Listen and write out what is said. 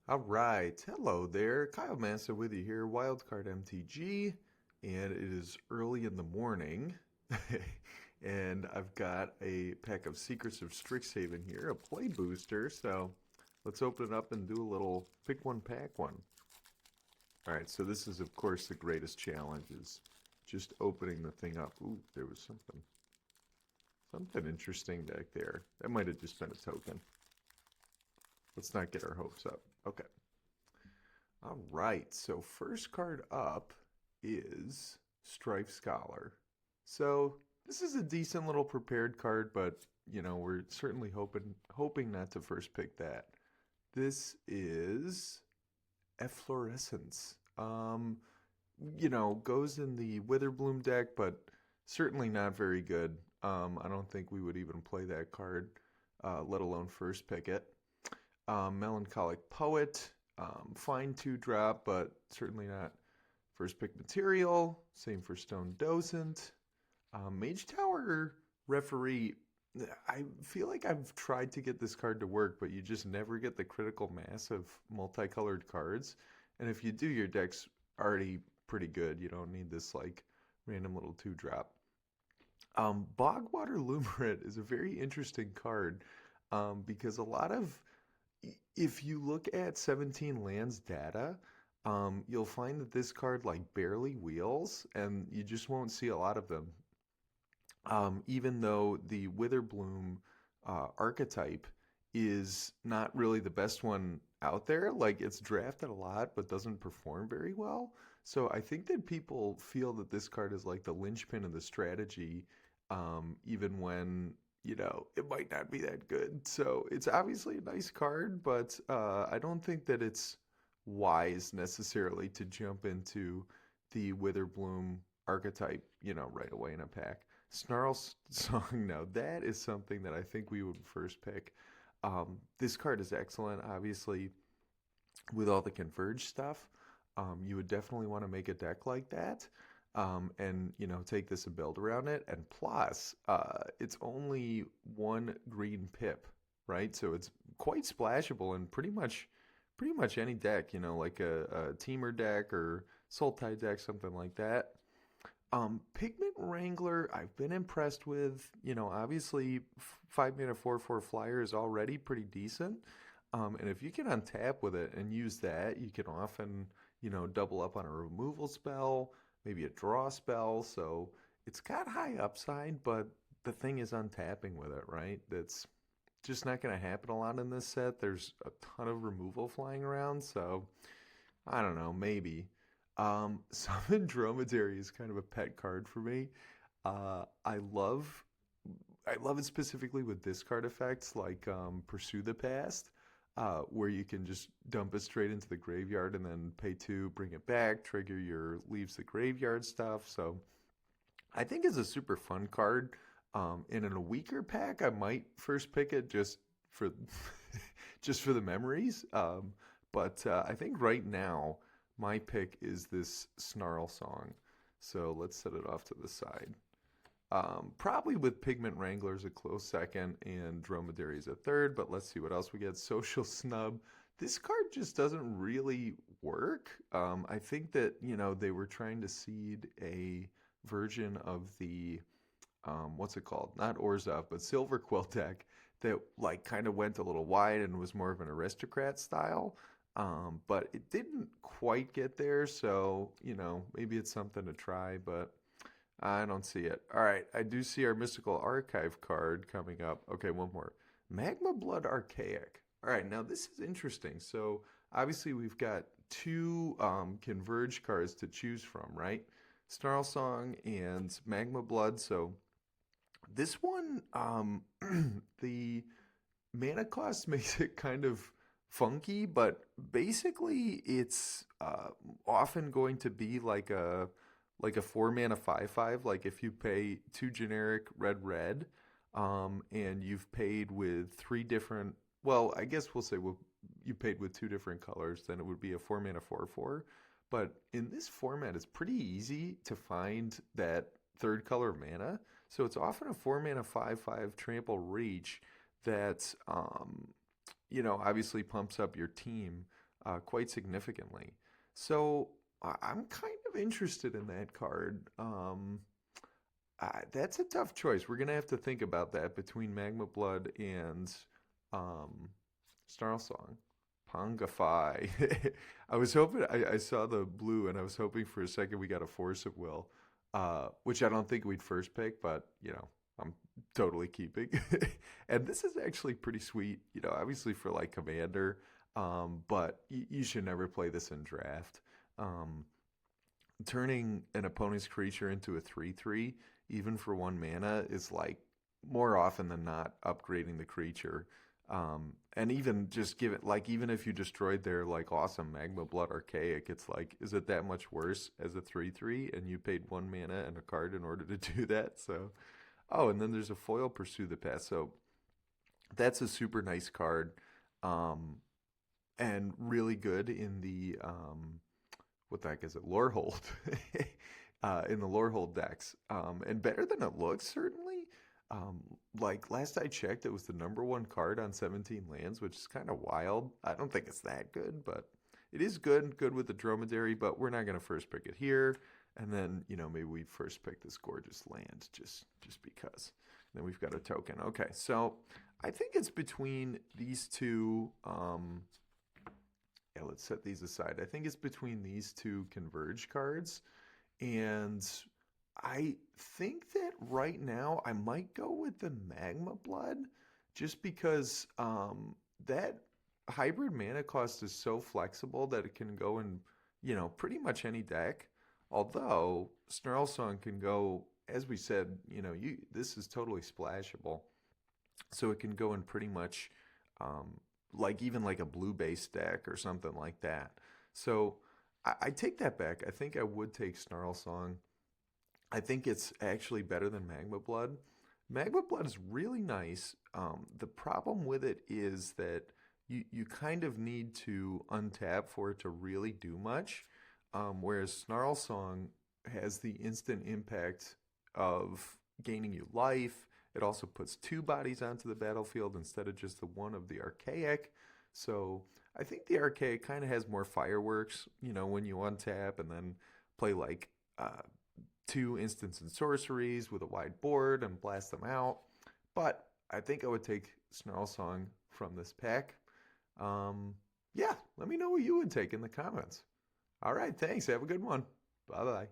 All right. Hello there. Kyle Massa with you here, Wildcard MTG, and it is early in the morning. And I've got a pack of Secrets of Strixhaven here, a play booster. So let's open it up and do a little pick one, pack one. All right, so this is, of course, the greatest challenge is just opening the thing up. Ooh, there was something interesting back there. That might have just been a token. Let's not get our hopes up. Okay. All right, so first card up is Strife Scholar. So this is a decent little prepared card, but we're certainly hoping not to first pick that. This is Efflorescence. Goes in the Witherbloom deck, but certainly not very good. I don't think we would even play that card, let alone first pick it. Melancholic Poet, fine 2-drop, but certainly not first pick material. Same for Stone Docent. Mage Tower Referee, I feel like I've tried to get this card to work, but you just never get the critical mass of multicolored cards. And if you do, your deck's already pretty good. You don't need this like random little 2-drop. Bogwater Lumerate is a very interesting card because a lot of if you look at 17 lands data, you'll find that this card like barely wheels, and you just won't see a lot of them. Even though the Witherbloom archetype is not really the best one out there, like it's drafted a lot but doesn't perform very well. So I think that people feel that this card is like the linchpin of the strategy, even when it might not be that good. So it's obviously a nice card, but I don't think that it's wise necessarily to jump into the Witherbloom archetype, right away in a pack. Snarl Song, now that is something that I think we would first pick. This card is excellent, obviously, with all the Converge stuff. You would definitely want to make a deck like that. And take this and build around it. And plus, it's only one green pip, right? So it's quite splashable in pretty much any deck. Like a Teamer deck or Sultai deck, something like that. Pigment Wrangler, I've been impressed with. Obviously, 5 mana 4/4 flyer is already pretty decent. And if you can untap with it and use that, you can often double up on a removal spell, maybe a draw spell. So it's got high upside, but the thing is untapping with it, right? That's just not going to happen a lot in this set. There's a ton of removal flying around, so I don't know, maybe. Summon Dromedary is kind of a pet card for me. Uh, I love I love it specifically with discard effects like Pursue the Past, where you can just dump it straight into the graveyard and then pay 2, bring it back, trigger your leaves the graveyard stuff. So I think it's a super fun card. And in a weaker pack, I might first pick it for just for the memories. But I think right now my pick is this Snarl Song. So let's set it off to the side. Probably with Pigment Wranglers a close second and Dromedaries a third, but let's see what else we get. Social Snub. This card just doesn't really work. I think that, they were trying to seed a version of the, what's it called? Not Orzhov, but Silver Quill deck that like kind of went a little wide and was more of an aristocrat style. But it didn't quite get there, so, maybe it's something to try, but I don't see it. All right, I do see our Mystical Archive card coming up. Okay, one more. Magma Blood Archaic. All right, now this is interesting. So obviously we've got two Converge cards to choose from, right? Snarl Song and Magma Blood. So this one, the mana cost makes it kind of funky, but basically it's often going to be like a 4 mana 5/5. Like if you pay 2 generic red red, and you've paid with 3 different. Well, I guess we'll say you paid with 2 different colors, then it would be a 4 mana 4/4. But in this format, it's pretty easy to find that third color mana. So it's often a 4 mana 5/5 trample reach that obviously pumps up your team quite significantly. So I'm kind of interested in that card. That's a tough choice. We're gonna have to think about that between Magma Blood and um, Snarl Song. Pongify. I was hoping I saw the blue and I was hoping for a second we got a Force of Will, which I don't think we'd first pick, but I'm totally keeping. And this is actually pretty sweet, obviously for like Commander, but you should never play this in draft. Um, Turning an opponent's creature into a 3/3, even for 1 mana, is like more often than not upgrading the creature. And even just give it like even if you destroyed their like awesome Magma Blood Archaic, it's like, is it that much worse as a 3/3 and you paid 1 mana and a card in order to do that? So and then there's a foil Pursue the Past. So that's a super nice card. Um, and really good in the what the heck is it? Lorehold. In the Lorehold decks. And better than it looks, certainly. Um, like last I checked, it was the number one card on 17 lands, which is kind of wild. I don't think it's that good, but it is good with the Dromedary, but we're not going to first pick it here. And then, maybe we first pick this gorgeous land just because. Then we've got a token. Okay, so I think it's between these two. Yeah, let's set these aside. I think it's between these two Converge cards. And I think that right now I might go with the Magma Blood just because that hybrid mana cost is so flexible that it can go in, pretty much any deck. Although Snarl Song can go, as we said, this is totally splashable. So it can go in pretty much like even like a blue base deck or something like that. So I take that back. I think I would take Snarl Song. I think it's actually better than Magma Blood. Magma Blood is really nice. The problem with it is that you kind of need to untap for it to really do much. Whereas Snarl Song has the instant impact of gaining you life. It also puts two bodies onto the battlefield instead of just the one of the Archaic. So I think the Archaic kind of has more fireworks, when you untap and then play like two instants and sorceries with a wide board and blast them out. But I think I would take Snarl Song from this pack. Yeah, let me know what you would take in the comments. All right, thanks. Have a good one. Bye bye.